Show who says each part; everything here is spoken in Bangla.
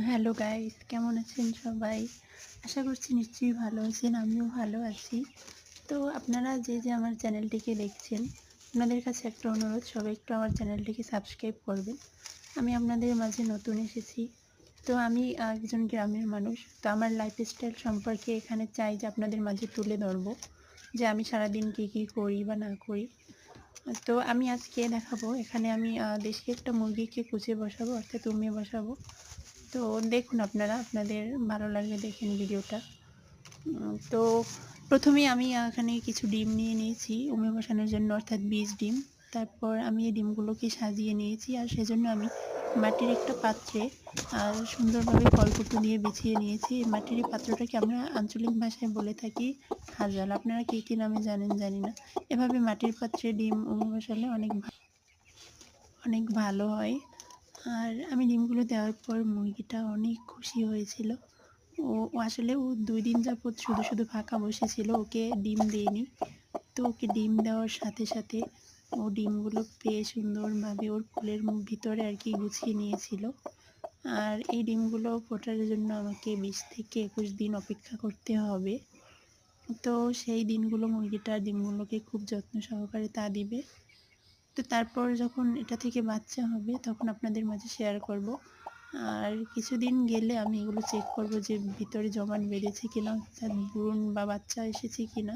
Speaker 1: হ্যালো গাইস, কেমন আছেন সবাই? আশা করছি নিশ্চয়ই ভালো আছেন। আমিও ভালো আছি। তো আপনারা যে আমার চ্যানেলটিকে দেখছেন, আপনাদের কাছে একটা অনুরোধ, সবাই একটু আমার চ্যানেলটিকে সাবস্ক্রাইব করবেন। আমি আপনাদের মাঝে নতুন এসেছি। তো আমি একজন গ্রামের মানুষ। তো আমার লাইফস্টাইল সম্পর্কে এখানে চাই যে আপনাদের মাঝে তুলে ধরবো, যে আমি সারাদিন কী করি বা না করি। তো আমি আজকে দেখাবো, এখানে আমি দেশি একটা মুরগিকে কুচে বসাবো, অর্থাৎ উমিয়ে বসাবো। তো দেখুন, আপনারা আপনাদের ভালো লাগলে দেখেন ভিডিওটা। তো প্রথমেই আমি এখানে কিছু ডিম নিয়ে নিয়েছি উমে বসানোর জন্য, অর্থাৎ বীজ ডিম। তারপর আমি এই ডিমগুলোকে সাজিয়ে নিয়েছি, আর সেজন্য আমি মাটির একটা পাত্রে সুন্দরভাবে কলকুটো দিয়ে বিছিয়ে নিয়েছি। এই মাটির এই পাত্রটাকে আমরা আঞ্চলিক ভাষায় বলে থাকি হাজাল। আপনারা কী নামে জানেন জানি না। এভাবে মাটির পাত্রে ডিম উমে বসালে অনেক ভালো হয়। আর আমি ডিমগুলো দেওয়ার পর মুরগিটা অনেক খুশি হয়েছিল। ও আসলে ২ দিন যাবৎ শুধু ফাঁকা বসেছিল, ওকে ডিম দেইনি। তো ওকে ডিম দেওয়ার সাথে সাথে ও ডিমগুলো পেয়ে সুন্দরভাবে ওর কোলের ভিতরে আর কি গুছিয়ে নিয়েছিল। আর এই ডিমগুলো ফোটার জন্য আমাকে ২০ থেকে ২১ দিন অপেক্ষা করতে হবে। তো সেই দিনগুলো মুরগিটা ডিমগুলোকে খুব যত্ন সহকারে তা দিবে। তো তারপর যখন এটা থেকে বাচ্চা হবে তখন আপনাদের মাঝে শেয়ার করব। আর কিছুদিন গেলে আমি এগুলো চেক করব যে ভিতরে জমাট বেঁধেছে কিনা, অর্থাৎ ভ্রূণ বা বাচ্চা এসেছে কিনা।